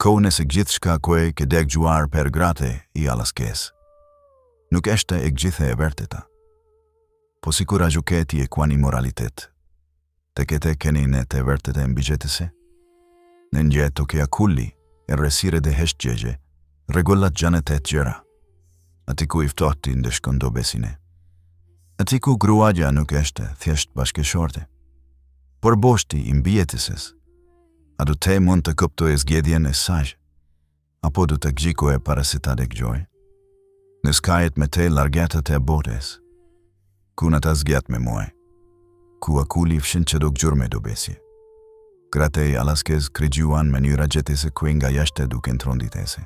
Kohën se gjithçka koe ke degjuar per gratë I alaskes. Nuk eshte e gjithë e vërteta. Po sikur gjuketi e kuani moralitet. Te kete keni ne te vërteta e mbigjetese? Në njëto ke akulli, e resire dhe heshtgjegje, regullat gjanet e gjera. Ati ku iftoti ndeshkon do besine. Ati ku gruaja nuk eshte thjesht bashkëshorte. Por boshti I mbijetises. A du te mund të kuptoj e zgjedhjen e saj? Apo du të gjiko e para se ta deggjoj? Në skajet me te largetët e botes. Ku në ta zgjat me muaj. Ku akulli fshin që do gjurme do besje. Gratej alaskes krigjuan mënyra gjetese ku nga jashte duke në tronditese.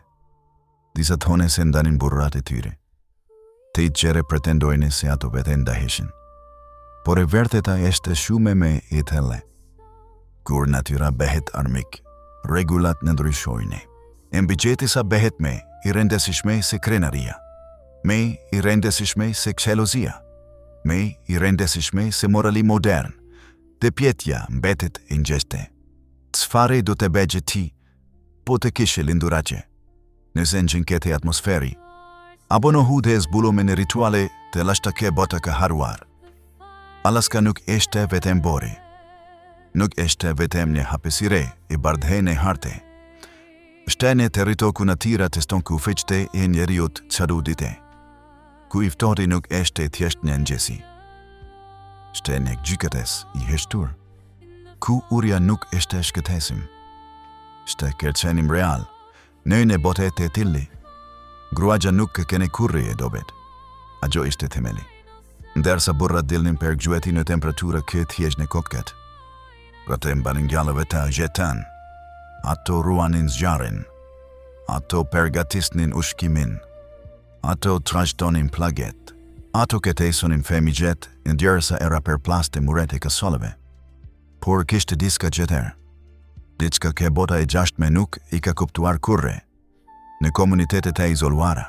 Disa thone se ndanin burrat e tyre. Te I qere pretendojnë se ato vete ndaheshin. Por e vërteta eshte shume me I thelle. Kur natyra behet armik, regullat në ndryshojnë. E mbigjetisa behet me I rendesishme se krenaria. Me I rendesishme se kselozia. Me I rendesishme se morali modern. Dhe pjetja mbetet I ngjeshte. Cfare do të begje ti, po të kishe lindurace. Nëse në qënkete atmosferi. Apo në hudhe e zbulume në rituale të lashtake bota ka haruar. Alaska nuk eshte vetem bori. Nuk eshte vetem një hapesire I bardhene harte. Shtene të rito ku natyra të ston ku feqte e njeriut qarudite. Ku iftori nuk eshte thjesht një ngjesi. Shtene gjykates I heshtur. Ku urja nuk eshte shkëtesim. Shte kërcenim real. Nëjnë e bote të tilli. Gruaja nuk kene kurri e dobet. A gjo ishte themeli. Ndërsa burrat dilnin per gjueti në temperatura këtë thjesht në kokët. Gëtë mbanin gjallëve të gjetan. Ato ruanin zjarin. Ato pergatisnin ushkimin. Ato trashtonin plaget. Ato ketesonin femigjet ndërsa era per plaste murete kasoleve. Por kishte diska gjeter. Diçka ke bota e gjashtme nuk I ka kuptuar kurre. Në komunitetet e izoluara.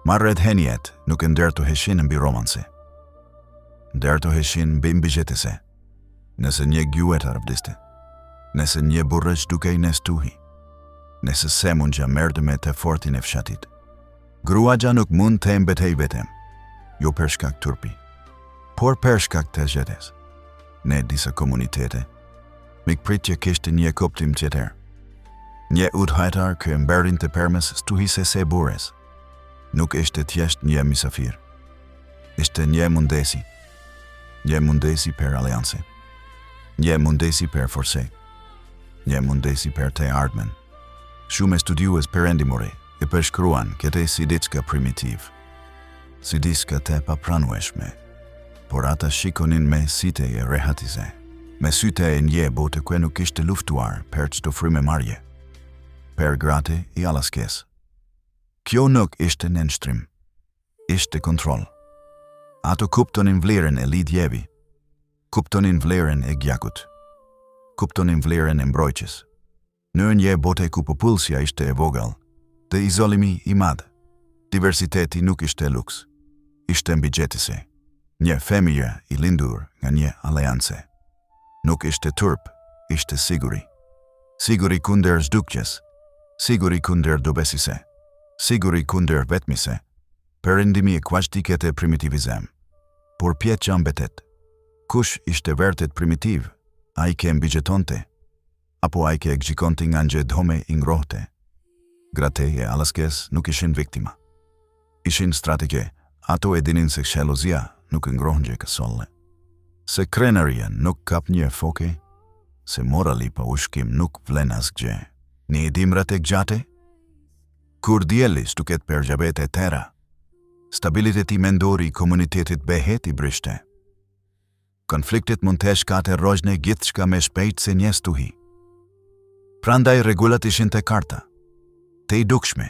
Marret henjet nuk ndërto heshin mbi romanse. Ndërto heshin mbi mbigjetese. Nëse një gjuet arvdiste. Nëse një burrësh duke I nestuhi. Nëse se mund gja merdë me të fortin e fshatit. Gruaja nuk mund të mbetej vetem. Jo për shkak turpi. Por për shkak të gjetes. Në disa komunitete. Mikpritje kishte një kuptim tjetër. Një udhëhetar kë mberin të permes stuhise se bures. Nuk ishte thjesht një misafir. Ishte një mundesi. Një mundesi per alianse. Një mundesi per forse. Një mundesi per te ardmen. Shumë studiues perendimore E përshkruan këte si diçka primitiv. Si diçka te papranueshme. Por ata shikonin me site e rehatise. Me syte e nje bote kue nuk ishte luftuar per qëto frime marje. Per grate I alaskes. Kjo nuk ishte nënshtrim. Ishte kontrol. Ato kuptonin vlerën e lidhjevi. Kuptonin vlerën e gjakut. Kuptonin vlerën e mbrojqës. Në një bote ku popullsja ishte e vogël, dhe izolimi I madh. Diversiteti nuk ishte luks. Ishte mbigjetese. Një familje I lindur nga një aleanse. Nuk ishte turp, ishte siguri. Siguri kunder zdukjes. Siguri kunder dobesise. Siguri kunder vetmise. Perëndimi e kuashtiket e primitivizem. Por pjetë mbetet. Kush ishte vërtet primitiv, a I ke mbigjetonte, apo a I ke gjikonte nga nje dhome I ngrohte. Gratej e alaskes nuk ishin viktima. Ishin strategje, ato e dinin se kselozia nuk ngrohngje kësolle. Se krenaria nuk kap një foke, se morali pa ushkim nuk vlen asgje. Një dimrat e gjate? Kur dielli stuket per gjabet e tera, stabiliteti mendori I komunitetit behet I brishte. Konfliktet mund të shkate rojnë gjithçka me shpejt se një stuhi. Prandaj regullat ishin të karta. Te I dukshme.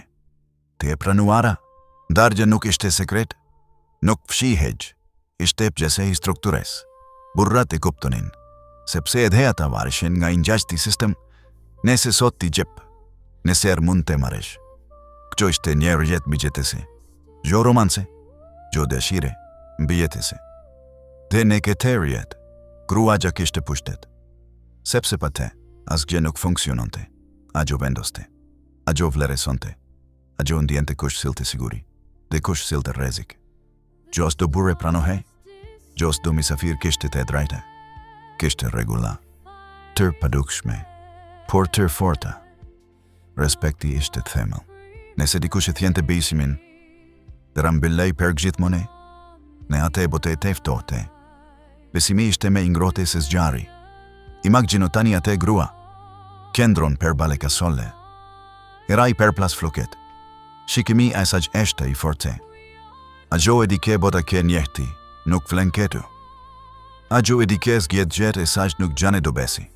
Te e pranuara. Ndargja nuk ishte sekret. Nuk fshihej. Ishte pjese I struktures. Burrat e kuptonin. Sepse edhe ata varishin nga ingjashti sistem. Nëse sot ti gjep. Nëse mund të maresh. Kjo ishte një rjet mbigjetese. Gjo romanse. Gjo dëshire. Mbigjetese. Dhe në këtë rjet, gruaja kishte pushtet. Sepse pa te, asgjë nuk funksiononte. A gjo vendoste. A gjo vleresonte, a gjo ndjente kush silte siguri, dhe kush silte rrezik. Gjos do burre pranohej, gjos do misafir kishte të drejte, kishte regula, tër padukshme, por tër forta. Respekti ishte të themel. Nëse dikush e thjente besimin, dhe rambillej për gjithmone, ne ate bote te ftohte. Besimi ishte me ingrote se zgjari. Imagjino tani ate grua, kendron per bale kasolle. Iraj per plas floket. Shikimi e saq eshte i forte. A gjo e dike bota ke njehti, nuk flenketu. A gjo e dike zgjet gjet e saq nuk gjane do besi.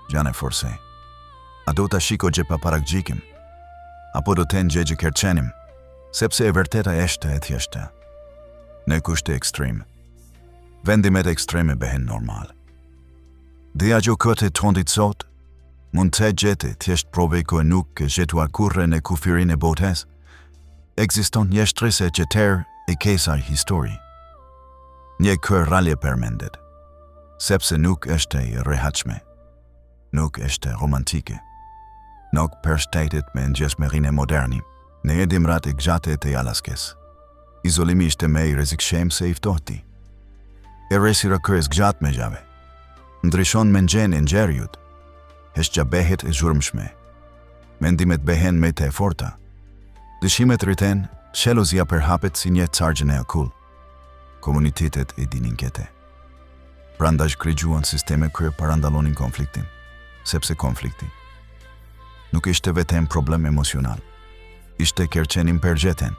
Gjane forse. A do ta shiko gje pa parak gjikim. Apo do ten gje kerqenim, sepse e vërteta eshte e thjeshte. Në kushte ekstrem. Vendimet ekstreme behen normal. Dhe a gjo këtë tondit sot, mund të gjete thjesht prove ko nuk gjetuar kurre në kufirin e botes, ekziston një shtrese që terë e kesar histori. Një kër rallje përmendet, sepse nuk është e rehatshme, nuk është romantike, nuk përshtetit me ngjeshmërinë moderni, në edimrat e gjate të Alaskës. Izolimi ishte me i rrezikshem se i ftohti. E resira kërës gjat me gjave, ndryshon me nxen e nxerjut, heshqa behet e zhurmshme, mendimet behen me të e forta, dëshimet rriten, shelozia përhapet si një cargjën e akull, komunitetet e dinin kete. Prandaj krigjuan sisteme kërë parandalonin konfliktin, sepse konflikti nuk ishte vetem problem emocional, ishte kerqenim përgjeten.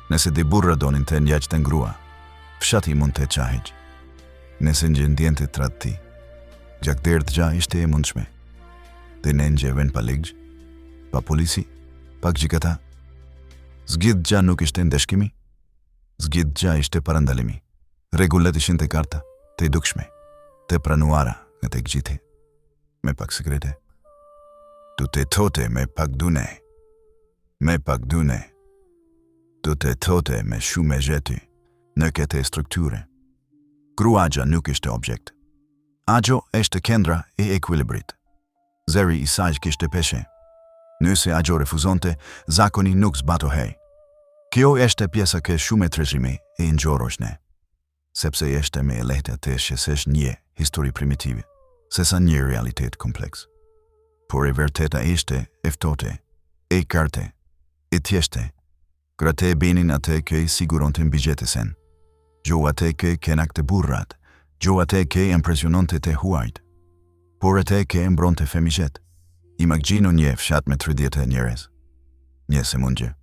Nëse di burra donin të njaq të ngrua, fshati mund të qahij. Nëse në gjendjen të tradti, gjak derdh gja ishte e mundshme. Dhe në ngjeven pa ligj, pa polisi, pa gjikata. Zgjidh gja nuk ishte ndeshkimi, zgjidh gja ishte parandalimi. Regullet ishin të karta, të dukshme, të pranuara në të gjite, me pak sekrete. Tu të tote me pak dune, me pak dune. Du të tote me shumë e gjeti në këtë strukture. Gruagja nuk ishte objekt. Agjo ishte kendra e ekuilibrit. Zeri i saj kishte peshe. Nëse agjo refuzonte, zakoni nuk zbatohej. Kjo ishte pjesa ke shumë e trezhime e ngjoroshne, sepse ishte me e lehta të shesesh një histori primitive, sesa një realitet kompleks. Por e vërteta ishte e ftohte, e karte, e thjeshte. Grate e benin atë ke siguron të mbigjetesen. Gjo atë ke kenak të burrat, gjo atë ke impresionon të huajt. Por atë ke mbron të femigjet. Imagjino një fshat me 30 njerëz. Një se mundje.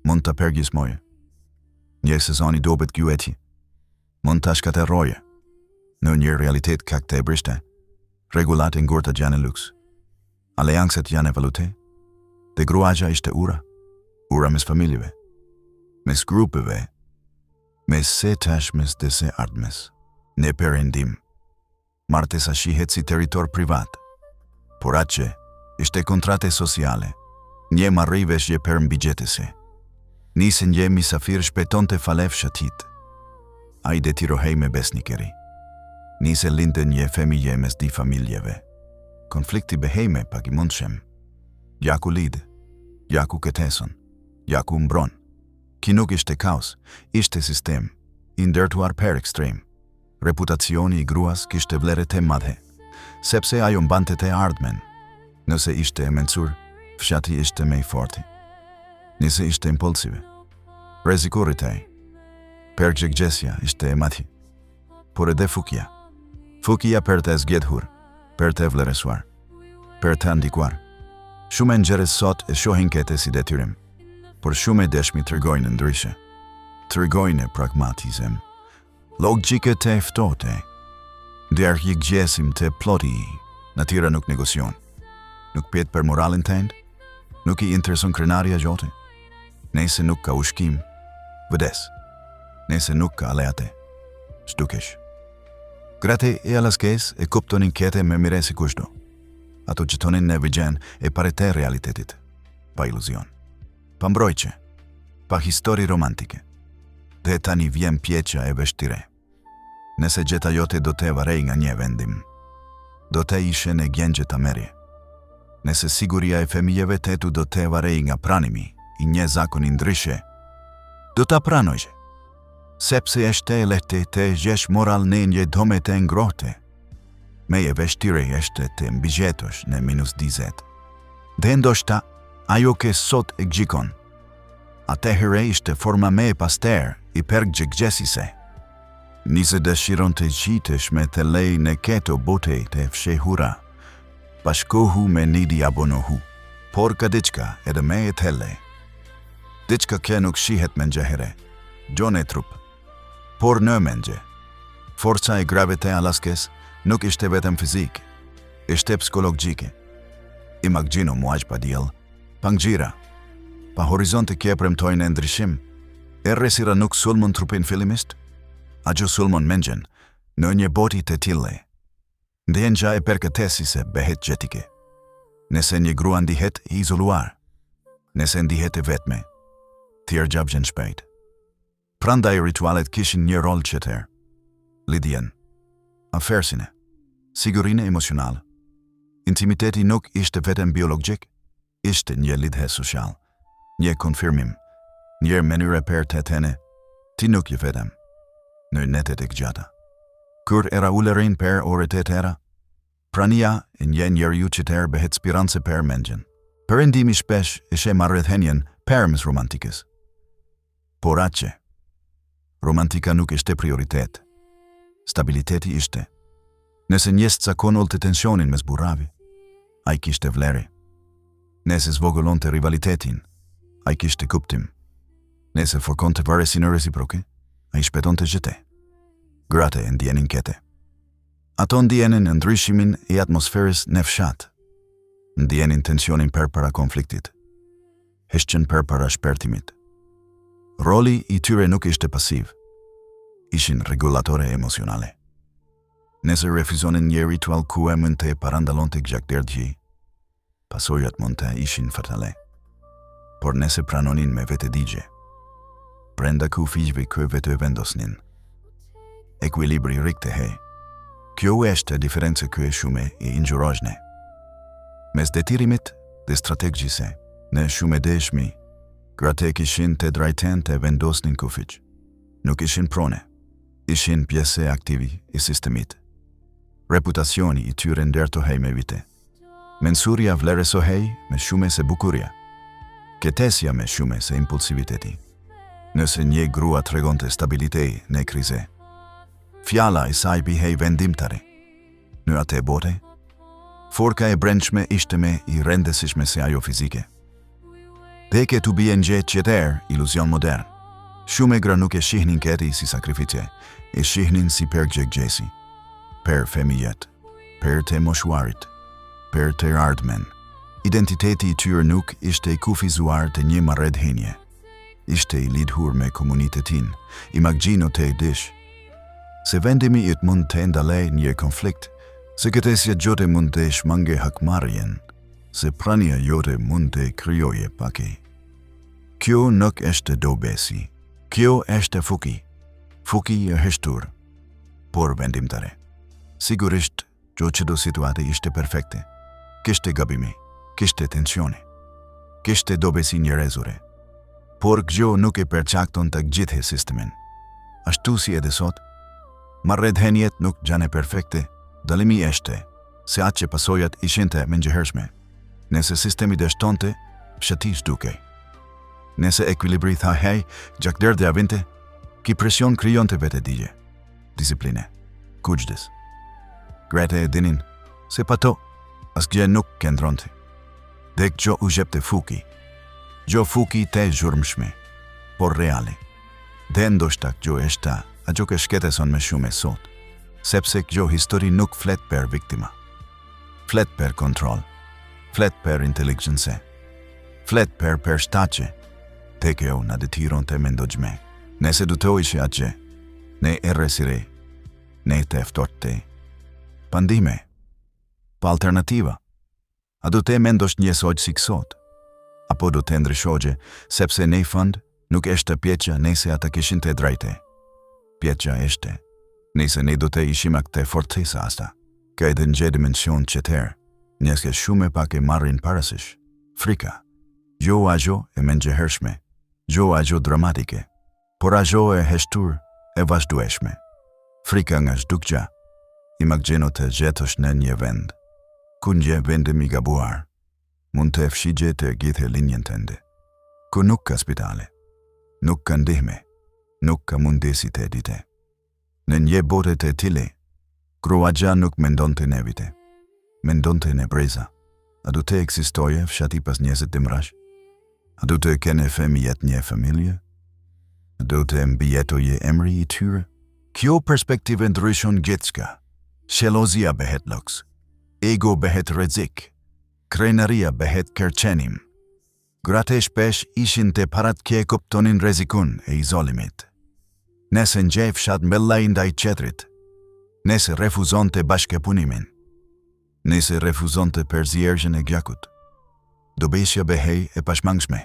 Mund të pergjis moje. Një sezoni dobet gjueti. Mund të shkaterroje. Në një realitet kak të e brishte. Regulat e ngurta gjane luks. Aleancet janë e valute. Dhe gruagja ishte ura. Ura mes familjeve, mes grupeve, mes se tashmes dhe se ardmes, në perëndim. Martesa shihet si territor privat, por atje ishte kontrate sociale, një marrëveshje për mbigjetese. Nise një misafir shpeton të falef shatit. A i detirohej me besnikeri. Nise linte një familje mes di familjeve. Konflikti behej me pak i mundshem. Gjaku lidë, gjaku këteson. Gjaku mbron. Ki nuk ishte kaos, ishte sistem, i ndërtuar per ekstrem. Reputacioni i gruas kishte vlere të madhe, sepse ajo mbante të ardhmen. Nëse ishte e mencur, fshati ishte me i forti. Nëse ishte impulsive, rrezikoritej. Përgjegjesja ishte e madhi. Por edhe fukia. Fukia për të zgjedhur, për të vlerësuar, për të ndikuar. Shumë njerëz sot e shohin këtë si detyrim. Por shumë e deshmi të rgojnë ndryshe. Të rgojnë pragmatizem. Logjike të eftote. Dërgjik gjesim të ploti. Natyra nuk negocion. Nuk pjet për moralin tënd. Nuk i intereson krenaria gjote. Nëse nuk ka ushkim, vëdes. Nëse nuk ka aleate, shdukesh. Grate e Alaskës e kuptonin kete me mire si kushdo. Ato që tonin në vigjen e parete realitetit. Pa iluzion. Pa mbrojtje, pa histori romantike, dhe tani vjen pjeqa e vështire. Nëse gjeta jote do të varej nga një vendim, do të ishe në gjengje të merje. Nëse siguria e fëmijëve tetu do të varej nga pranimi i një zakoni ndryshe, do ta pranojë, sepse është e lehtë të jesh moral në një dome të ngrohtë. Me e vështirë është të mbigjetosh në -20. Dhe ndoshta ajo që sot ekziston. Atëherë ishte forma më e pastër i përgjigjesisë. Nëse dëshiron të gjitesh me të lej në këto bote të fshehura, bashkohu me një diabonohu, por ka diçka edhe me e thelle. Diçka që nuk shihet me njëherë, gjon e trup, por në mendje. Forca e gravite alaskes nuk ishte vetëm fizik, ishte psikologjike. Imagjino muaj pa diell, pa ngjyra, pa horizonte që premtojnë ndryshim. Errësira nuk sulmon trupin fillimisht, ajo sulmon mendjen në një botë të tillë. Ndjenja e përkatësisë bëhet jetike. Nëse një grua ndihet i izoluar, nëse ndihet e vetme, tjerë gjabjen shpejt. Prandaj ritualet kishin një rol qëtër. Lidhjen, afersine, sigurinë emocionale. Intimiteti nuk ishte vetëm biologjik, ishte një lidhje social, një konfirmim, një mënyrë për të thënë, ti nuk je vetëm, në netet e gjata. Kur era ulërin për orët e tëra, prania e një njeriu qëtër bëhet spirancë për mendjen. Perëndimi shpesh ishe marrëdhënien përmes romantikës. Por aqe, romantika nuk ishte prioritet. Stabiliteti ishte. Nëse njës cakonull të tensionin mes burrave, ai kishte vlerë. Nëse zvogëllon të rivalitetin, ai kishte kuptim. Nëse fërkon të varesin reciproke, ai shpeton të gjete. Gratë e ndjenin kete. Ato ndjenin ndryshimin e atmosferës në fshat. Ndjenin tensionin për para konfliktit. Heshqen për para shpertimit. Roli i tyre nuk ishte pasiv. Ishin regulatore emocionale. Nëse refuzonin një ritual ku e mund të parandalon të gjakderdhji, pasojat mund të ishin fatale. Por nëse pranonin me vete digje, brenda kufijve këve të vendosnin. Ekuilibri rikte he. Kjo është diferencë kë e shume e ingjurojshme. Mes detirimit dhe strategjise, në shume dëshmi, gratë kishin të drejten të vendosnin kufiq. Nuk ishin prone, ishin pjesë aktivi i sistemit. Reputacioni i tyre ndërtohej me vite. Mensuria vlerësohej me shume se bukuria. Ketesja me shume se impulsiviteti. Nëse një grua tregonte stabiliteti në krize, fjala i saj bihej vendimtare. Në atë bote, forka e brendshme ishte me i rendesishme se ajo fizike. Dhe ke të bie një qëtër iluzion modern. Shume gra nuk e shihnin këti si sakrifice, e shihnin si përgjegjesi. Per fëmijët, per të moshuarit, per të ardhmen. Identiteti i tyre nuk ishte i kufizuar të një marrëdhënie. Ishte i lidhur me komunitetin, imagjino të i dish. Se vendimi i të mund të ndalej një konflikt, se këtesja gjote mund të shmange hakmarrjen, se prania jote mund të kryoje pake. Kjo nuk është dobesi, kjo është fuki. Fuki e heshtur, por vendimtare. Sigurisht, çdo situate ishte perfekte. Kishte gabime, kishte tensione, kishte dobesi njerëzore. Por kjo nuk e përcakton të gjithë sistemin. Ashtu si edhe sot, marrëdhëniet nuk janë perfekte, dallimi është se atë që pasojat ishin të menjëhershme. Nëse sistemi dështonte, fshatis duke. Nëse ekuilibri tha hej, gjakderdhja vinte, ki presion krijon të vete digje. Disipline, kujdes. Gratë e dinin, se pato, asgjë nuk këndronte. Dhe kjo u jepte fuki. Gjo fuki te zhurmshme, por reale. Dhe ndoshta kjo është ajo që shketeson me shumë sot, sepse kjo histori nuk flet për viktima. Flet për kontrol, flet për inteligjense, flet për përshtatje, te kjo në detyron të mendojme. Nëse du të ishe atje, ne errësire, ne të eftorte, pandime, pa alternativa, a du të mendosh një sot si kësot, apo du të ndryshoje, sepse ne fund nuk është pjeqa nëse ata kishin të drejte. Pjeqa është, nëse ne du të ishim akte fortesa asta, ka edhe një dimension qëtër, Njëske shumë e pak e marrin parasysh. Frika, jo agjo e mengjëhershme, jo agjo dramatike, por agjo e heshtur e vazhdueshme. Frika nga çdukja, imagjino të gjetosh në një vend, ku një vendim i gabuar, mund të fshigje të gjithë linjën tënde, ku nuk ka spitale, nuk ka ndihme, nuk ka mundësi të edite. Në një bote të tillë, Gruaja nuk mendonte në vite, mendonte në breza. A du të ekzistoje fshati pas njerëzit dimrash? A du të kene fëmijët një familje? A du të mbijetoje emri i tyre? Kjo perspektive ndryshon gjithçka. Shelozia behet loks, ego behet rrezik, krenaria behet kërcenim. Gratë shpesh ishin të parat kje kuptonin rrezikun e izolimit. Nëse ngjej fshat mbellaj ndaj qetrit, nëse refuzon të bashkëpunimin, nëse refuzon të përzierjen e gjakut, dobeshja behej e pashmangshme.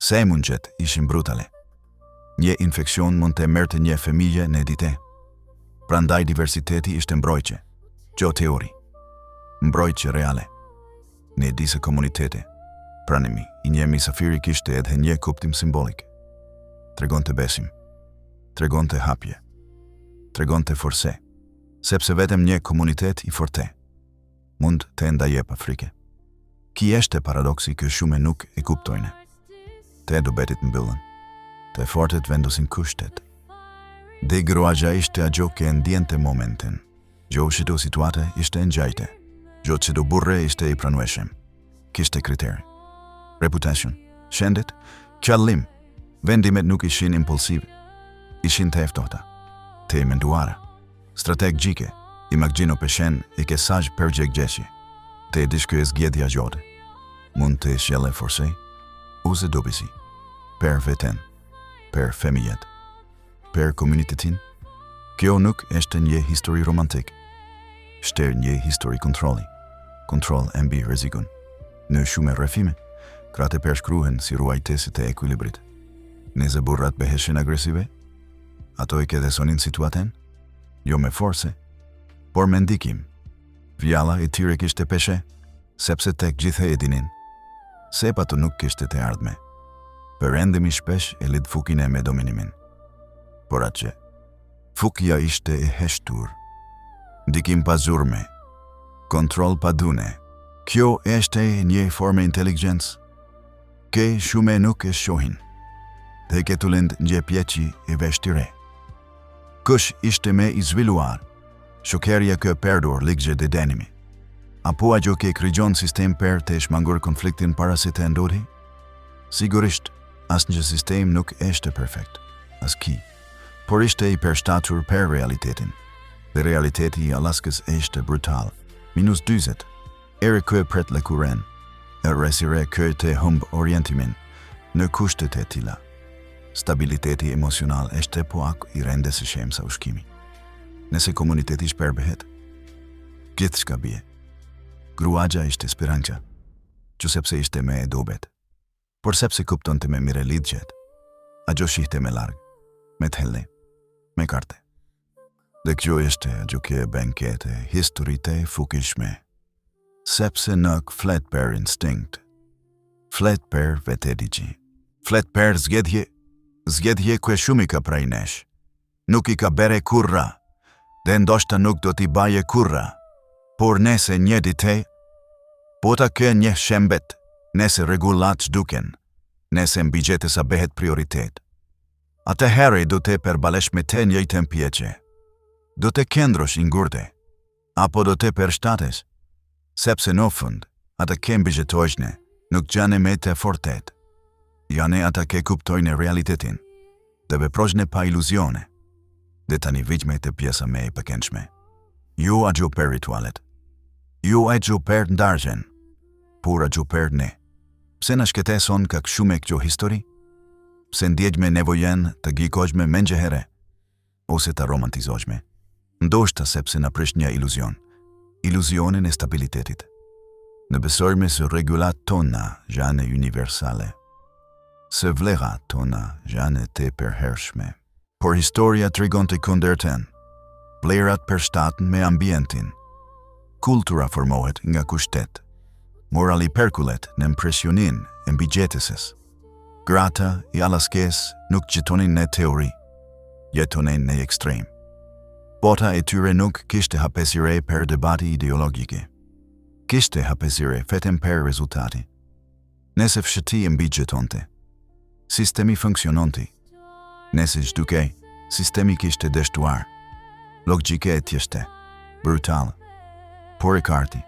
Se mundjet ishin brutale. Një infekcion mund të merte një fëmijë në dite. Prandaj diversiteti ishte mbrojtje, jo teori, mbrojtje reale. Në disa komunitete, pranimi i një mysafiri kishte edhe një kuptim simbolik. Tregon të besim, tregon të hapje, tregon të forse, sepse vetëm një komunitet i forte mund të ndaje pa frike. Ki është paradoksi kë shumë nuk e kuptojnë. Të dobetit mbyllen, të fortet vendosin kushtet. Dhe Gruaja ishte ajo që ndjente momentin. Jo çdo situate ishte ngjajte. Jo çdo burre ishte i pranueshëm. Kishte kriteri. Reputacion, shëndet, qëllim. Vendimet nuk ishin impulsive. Ishin të eftohta, të menduara, strategjike. Imagjino peshen i kesaj përgjegjeshi, të dishkë e zgjedhja gjote. Mund të shjelle forsej, ose dobisi, per veten, per femijet, per komunitetin. Kjo nuk është një histori romantik, shter një histori kontroli, kontrol e mbi rrezikun. Në shumë rrëfime, kratë përshkruhen si ruajtesit e ekuilibrit. Nëse burrat beheshin agresive, ato i kedesonin situaten, jo me forse, por me ndikim. Vjalla e tyre kishte peshe, sepse tek gjithë e dinin. Sepa të nuk kishte të ardhme. Perëndimi shpesh e lidh fukin e me dominimin. Por atje, fukja ishte e heshtur. Ndikim pa zurme, kontrol pa dune. Kjo është një formë inteligjencë. Ke shume nuk e shohin. Dhe këtu lind një pjeqi e vështire. Kush ishte me i zhvilluar, shokerja kë perdur ligje dhe denimi. Apo ajo ke krigjon sistem per të shmangur konfliktin para se të ndodhi? Sigurisht, asnjë sistem nuk është perfekt, as ki, por ishte i përshtatur per realitetin. Dhe realiteti i Alaskës është brutal, -40, ere kë pret le kuren, e resire kë të humb orientimin, në kushtet e tilla. Stabiliteti emocional është po ak i rende se shem sa ushkimi. Nëse komuniteti shperbehet, gjithçka bie. Gruaja ishte speranca, që sepse ishte me e dobet, por sepse kupton të me mire lidgjet, ajo shihte me larg, me thelle, me karte. Dhe kjo ishte ajo që benkete historite fukishme, sepse nuk flet per instinkt, flet per vetedigji, flet per zgjedhje kë shumë i ka prej nesh, nuk i ka bere kurra, dhe ndoshta nuk do t'i baje kurra, por nëse një dite, po ta kë një shembet, nëse regullat ç'duken, nëse mbigjetë sa behet prioritet. Atëherë do të përbalesh me të njëjtën pjeqe, do të kendrosh ngurte, apo do të përshtatesh, sepse në fund, ata ke mbigjetojshne, nuk gjane me të fortet. Jane ata ke kuptojnë realitetin, dhe veprojshne pa iluzione, dhe tani vijme të pjesa me e pëkenshme. Ju a gju per ritualet, ju a gju per ndargjen, por a gju per ne. Pse në shketeson ka këshume kjo histori? Pse ndjegjme nevojen të gjikojshme mengjëhere, ose të romantizojshme? Ndoshta sepse në prish një iluzion, iluzionin e stabilitetit. Në besojme se regulat tona janë universale, se vlerat tona janë të përhershme. Por historia tregon të kundërten, vlerat përshtaten me ambientin. kultura formohet nga kushtet. Morali perkullet në impresionin e mbigjetëses. Grata I Alaskes nuk jetonin në teori, jetonin në ekstrem. Bota e tyre nuk kishte hapësire per debati ideologike. Kishte hapësire vetëm per rezultati. Nëse fshëti mbigjetonte, sistemi funksiononte. Nëse zhdukej, sistemi kishte dështuar. Logjike e tjeshte, brutal, por e karti.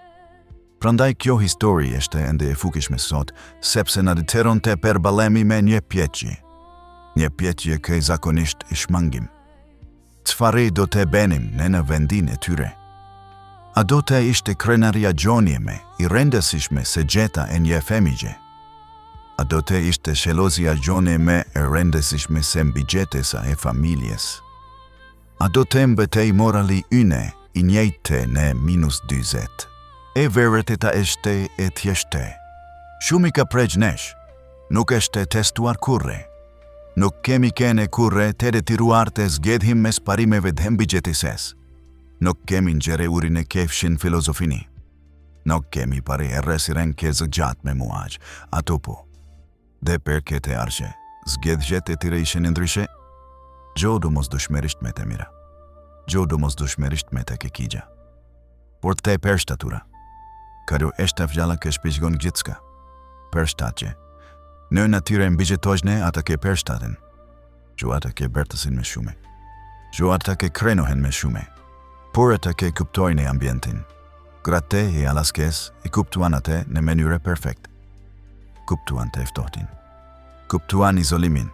Prandaj kjo histori është ende e fukishme sot, sepse na detyronte përballemi me një pjeqje. Një pjeqje që zakonisht I shmangim. Çfarë do të bënim në vendin e tyre? A do të ishte krenaria gjonjeme, I rëndësishme se gjeta e një femigje? A do të ishte shelozia gjonjeme e rëndësishme se mbigjetesa e familjes? A do të mbetej morali yne I njëjtë në -20? E vërteta është e thjeshtë. Shumë ka prej nesh, nuk është testuar kurre. Nuk kemi kene kurre të detyruar të zgjedhim mes parimeve të mbigjetëses. Nuk kemi nxjerrë urin e kefshin filozofini. Nuk kemi pare e resiren ke zëgjat me muaj, ato po. Dhe për këtë arsye, zgjedhjet e tyre ishin ndryshe, gjodo mos dëshmerisht me të mira. Gjodo mos dëshmerisht me të kekigja. Por të përshtatura. Karo është fjala që shpjegon gjithçka. Përshtatje. Në natyrën mbigjetojnë ata që përshtaten. Jo ata që bërtësin me shume. Jo ata që krenohen me shume. Por ata që kuptojnë ambientin. Gratë e Alaskes I kuptuan atë në mënyrë perfekt. Kuptuan të ftohtin. Kuptuan izolimin.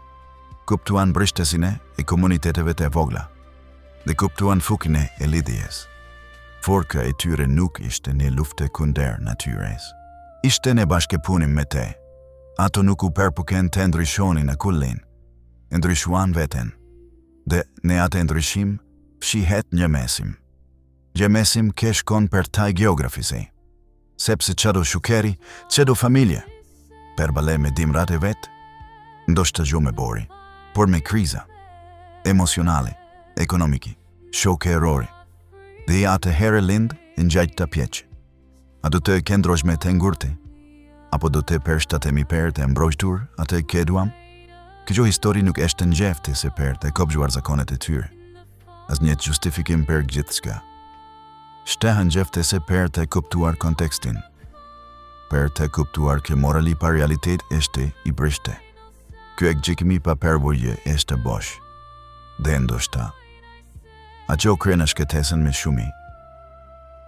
Kuptuan brishtësinë e komuniteteve të vogla. Dhe kuptuan fukin e lidhjes. Forka e tyre nuk ishte në lufte kundër natyres. Ishte në bashkëpunim me te. Ato nuk u përpuken të ndryshonin akullin. Ndryshuan veten. Dhe në atë ndryshim, fshihet një mesim. Gjë mesim që shkon për taj geografise. Sepse qado shukeri, qado familje. Përballë me dimrat e vet, ndoshta jo me bori, por me kriza. Emocionale, ekonomiki, shok errori. Dhe atë herë lind në gjajtë të pjeqë. A do të kendrosh me të ngurti? Apo do të përshtatemi për të mbrojtur atë keduam? Kjo histori nuk është në gjefti se për të kopzhuar zakonet e tyre. As një justifikim për gjithçka. Shtehen gjefti se për të kuptuar kontekstin. Për të kuptuar që morali pa realitet është I brishte. Kjo e gjikimi pa përvojë është bosh. Dhe ndoshta. A që krena shketesen me shumi.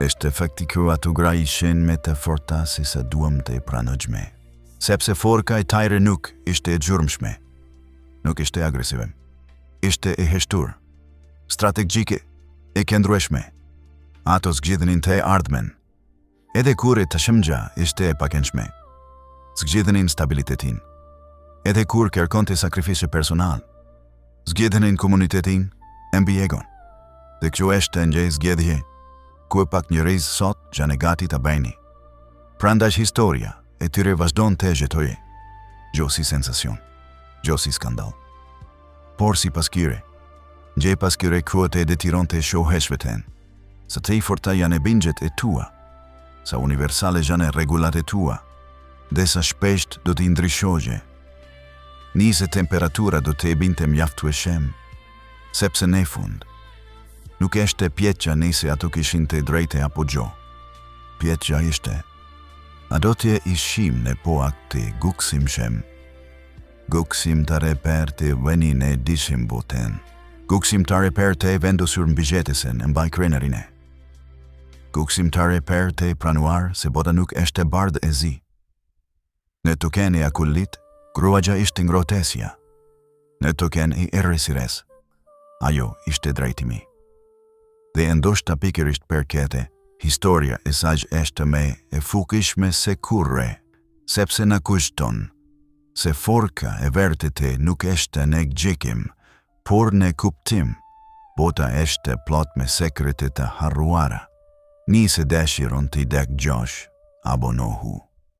Është fakti kërë ato gra ishin me të forta si sa duam të pranojme. Sepse forka e tajre nuk ishte e gjurmshme. Nuk ishte agresive. Ishte e heshtur. Strategjike e kendrueshme. Ato zgjidhenin të ardhmen. Edhe kur e të shëmgja ishte e pakenshme. Zgjidhenin stabilitetin. Edhe kur kërkonte sakrifishe personal. Zgjidhenin komunitetin e mbjegon. Dhe kjo është një zgjedhje, ku e pak një rizë sot gjë negati të bëjni. Prandaj historia e tyre vazhdon të jetoje, jo si sensacion, jo si skandal. Por si paskire, gjë paskire kruat e detiron të shohesh veten, sa të I forta janë e bingjet e tua, sa universale janë e regulat e tua, dhe sa shpesht do të ndryshoje. Nise temperatura do të e binte mjaftu e shem, sepse ne fund. Nuk është pjeqja nëse ato kishin të drejte apo gjo. Pjeqja ishte. A do të ishim në po akti guksim shem. Guksim të reper të venin e dishim boten. Guksim të reper të vendosur mbigjetesen në mbaj krenarine. Guksim të reper të pranuar se bota nuk është bardh e zi. Në token e akullit, gruagja ishte ngrotesja. Në token e erresires. Ajo ishte drejtimi. Dhe ndoshta pikërisht për këtë, historia e saj është me e fukishme se kurre, sepse na kushton, se forka e vërtetë nuk është në gjikim, por në kuptim, bota është plot me sekrete të harruara. Nise dëshiron t'i dëgjosh, abonohu.